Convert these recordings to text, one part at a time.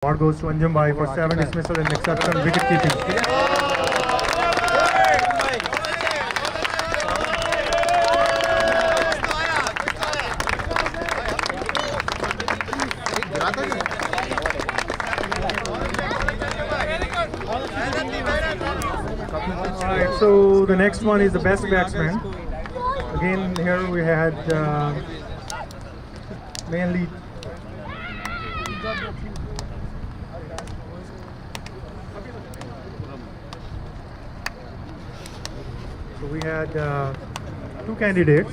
Award goes to Anjum Bhai for 7 dismissal and exceptional wicket keeping. Alright, so the next one is the best batsman. Again, here we had mainly so we had two candidates.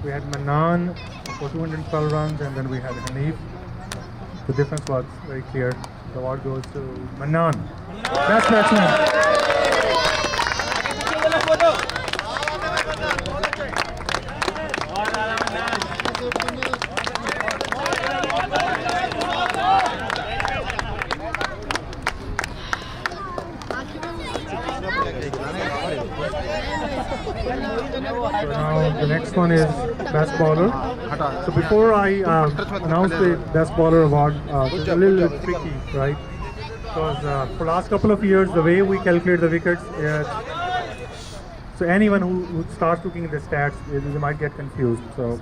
We had Manan for 212 runs, and then we had Hanif. The difference was very clear. The award goes to Manan, best batsman. So now the next one is best bowler. So before I announce the best bowler award, it's a little bit tricky, right? Because for last couple of years, the way we calculate the wickets, so anyone who starts looking at the stats, they might get confused. So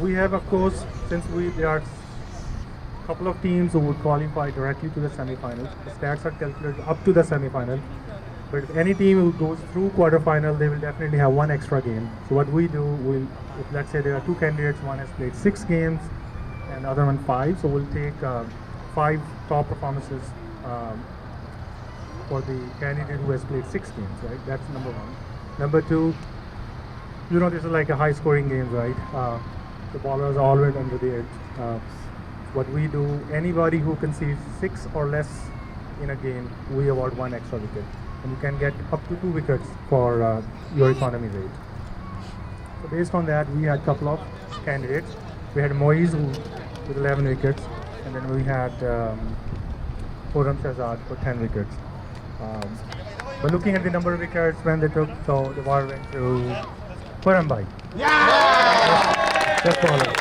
we have, of course, since there are a couple of teams who would qualify directly to the semi-finals, the stats are calculated up to the semi-final. But if any team who goes through quarter-final, they will definitely have one extra game. So what we do, if let's say there are two candidates, one has played 6 games and the other one 5, so we'll take 5 top performances for the candidate who has played 6 games, right? That's number one. Number two, this is like a high-scoring game, right? The bowlers are always under the edge. What we do, anybody who concedes 6 or less in a game, we award 1 extra wicket. And you can get up to 2 wickets for your economy rate. So based on that, we had a couple of candidates. We had Moiz with 11 wickets, and then we had Khurram Shahzad for 10 wickets. But looking at the number of wickets when they took, so the award went to Khurram Bhai. Yeah! Best bowler.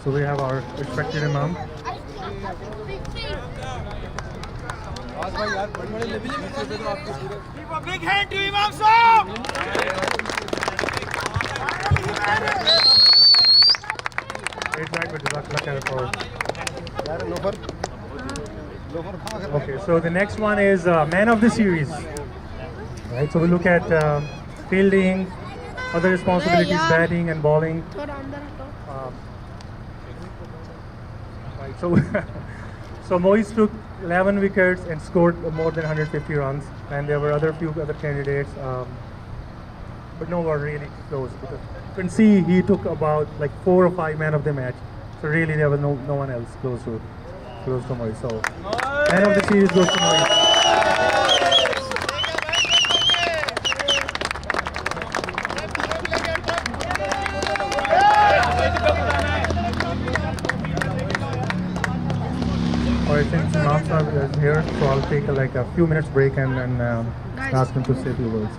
So we have our respected Imam. Give a big hand to Imam Sahab! Okay, so the next one is man of the series. Right, so we look at fielding, other responsibilities, batting and bowling. Right, so Moiz took 11 wickets and scored more than 150 runs, and there were few other candidates, but no one really close, because you can see he took about like 4 or 5 man of the match. So really there was no one else close to Moiz. So man of the series goes to Moiz. Alright, since Imam Sahib is here, so I'll take a few minutes break and then ask him to say a few words.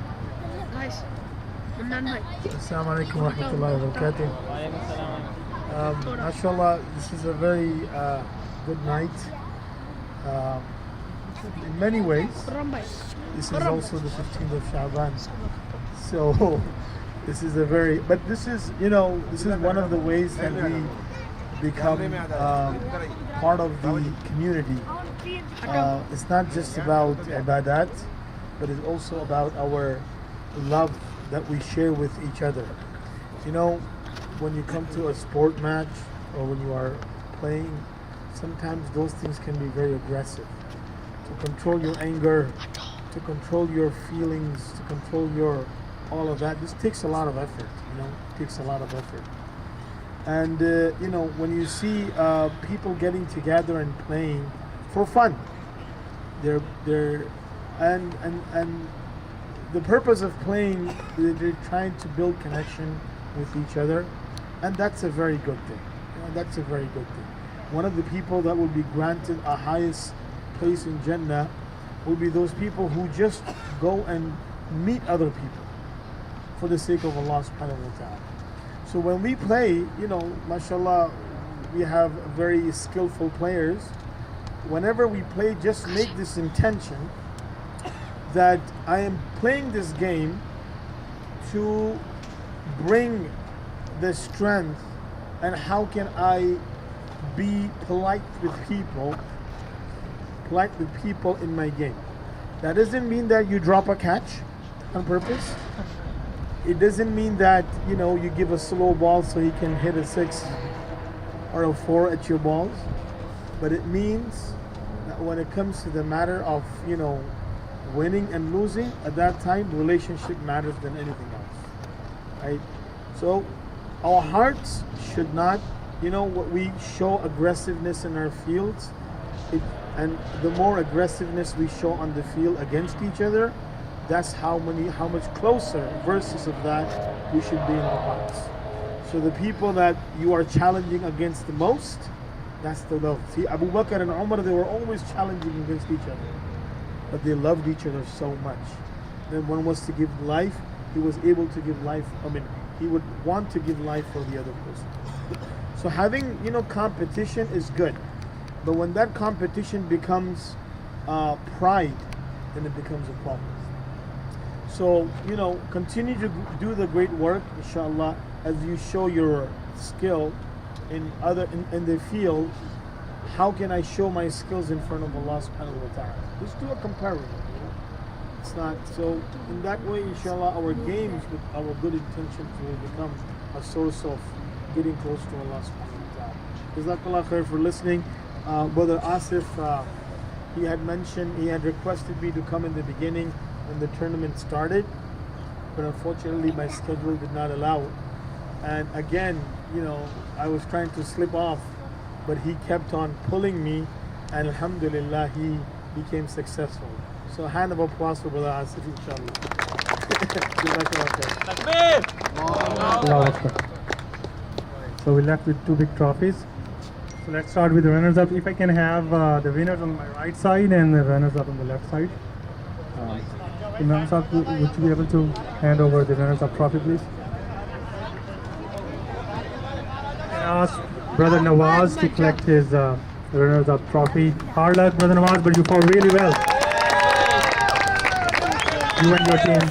Guys, Assalamu alaikum wa rahmatullahi wa barakatuh. MashaAllah, this is a very good night. In many ways, this is also the 15th of Sha'ban. So this is this is one of the ways that we become part of the community. It's not just about ibadat, but it's also about our love that we share with each other. When you come to a sport match or when you are playing, sometimes those things can be very aggressive. To control your anger, to control your feelings, to control all of that, this takes a lot of effort. It takes a lot of effort. And when you see people getting together and playing for fun, and the purpose of playing, they're trying to build connection with each other, and that's a very good thing. and that's a very good thing. One of the people that will be granted a highest place in Jannah will be those people who just go and meet other people for the sake of Allah subhanahu wa ta'ala. So when we play, mashallah, we have very skillful players. Whenever we play, just make this intention that I am playing this game to bring the strength and how can I be polite with people in my game. That doesn't mean that you drop a catch on purpose. It doesn't mean that you give a slow ball so he can hit a 6 or a 4 at your balls, but it means that when it comes to the matter of winning and losing, at that time relationship matters than anything else, right? So our hearts should not, what we show aggressiveness in our fields, and the more aggressiveness we show on the field against each other, that's how much closer versus of that we should be in our hearts. So the people that you are challenging against the most, that's the love. See, Abu Bakr and Umar, they were always challenging against each other, but they loved each other so much. Then one was to give life, he was able to give life. He would want to give life for the other person. So having competition is good, but when that competition becomes pride, then it becomes a problem. So continue to do the great work, inshallah, as you show your skill in the field. How can I show my skills in front of Allah subhanahu wa ta'ala? Just do a comparison. It's not so. In that way, inshallah, our games with our good intentions will become a source of getting close to Allah subhanahu wa ta'ala. Jazakallah khair for listening. Brother Asif, he had requested me to come in the beginning when the tournament started, but unfortunately my schedule did not allow it. And again, I was trying to slip off, but he kept on pulling me, and alhamdulillah, he became successful. So a hand of applause for Brother Asif, inshallah. So we're left with 2 big trophies. So let's start with the runners-up. If I can have the winners on my right side and the runners-up on the left side. Imam Sahib, would you be able to hand over the runners-up trophy, please? I ask Brother Nawaz to collect his runners-up trophy. Hard luck, Brother Nawaz, but you fought really well. You and your team.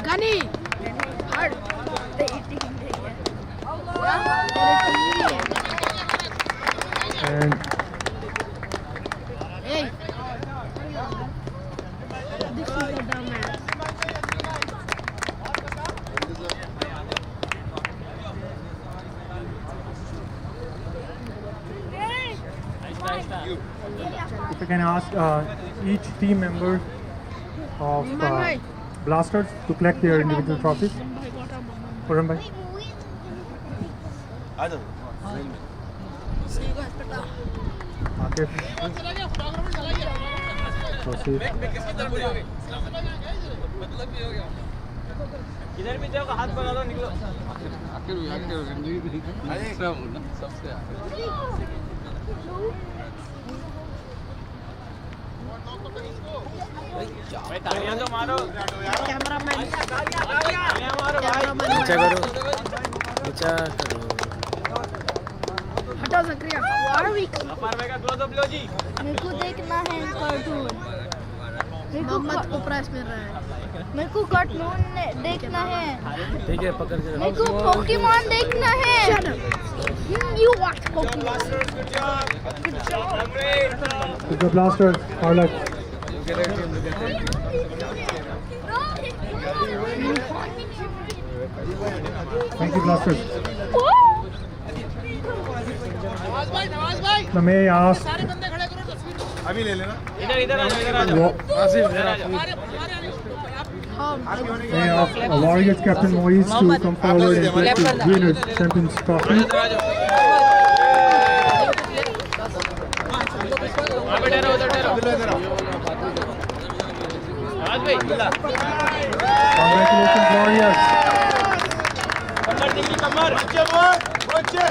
Gani, hard. And Hey, this is a dumbass. if I can ask each team member of Blasters to collect their individual trophies. Puran bhai. Akif. Proceed. इधर भी देखो हाथ बढ़ा दो निकलो भाई तालियां तो मारो कैमरामैन तालियां मारो भाई नीचा करो नीचा करो हटाओ जकरिया व्हाट वी अपार भाई का क्लोज अप लो जी मेरे को देखना है कार्टून मोहम्मद को प्राइस मिल रहा है मेरे को कार्टून देखना है ठीक है पकड़ के मेरे को पोकेमॉन देखना है you watch Pokemon With the Blasters, hard luck. Thank you, Blasters. Now may I ask इधर इधर आ जाओ इधर आ जाओ may I ask Warriors Captain Moise to come forward and collect the winners Champions Trophy. उधर ठहरो आवाज भाई Congratulations, Warriors. कमर देखिए कमर बच्चे बोल बच्चे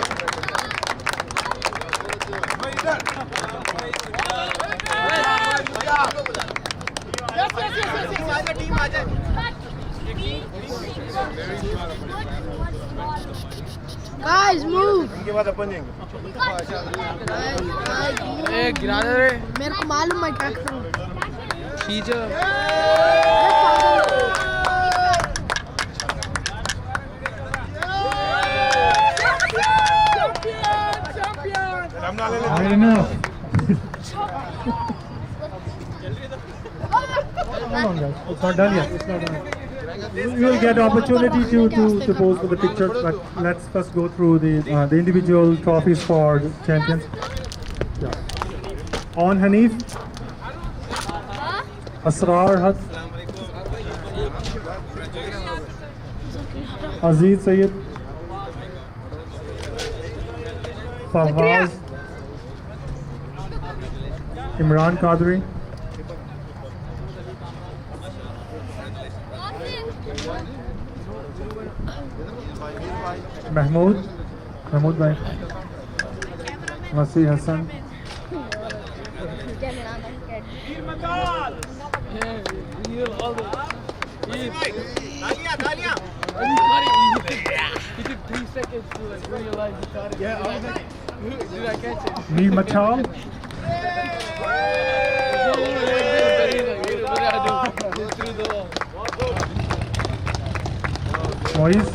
मैं इधर टीम आ जाए Guys, move. इनके बाद अपन जाएंगे ए गिरा दे रे मेरे को मालूम है क्या करूँ. खींच हम ना ले High enough. Come on, guys. It's not done yet. It's not done yet. You will get opportunity to pose for the pictures, but let's first go through the individual trophies for the champions. Yeah. On Hanif, Asrar Haq, Aziz Sayyid, Fawaz, Imran Qadri, Mahmood Bhai, Masih Hassan, तालियां He took 3 seconds to like realize he caught it. Yeah, I was like, did I catch it? Neil Machal, He's like, what did I do? He threw the ball. Moise,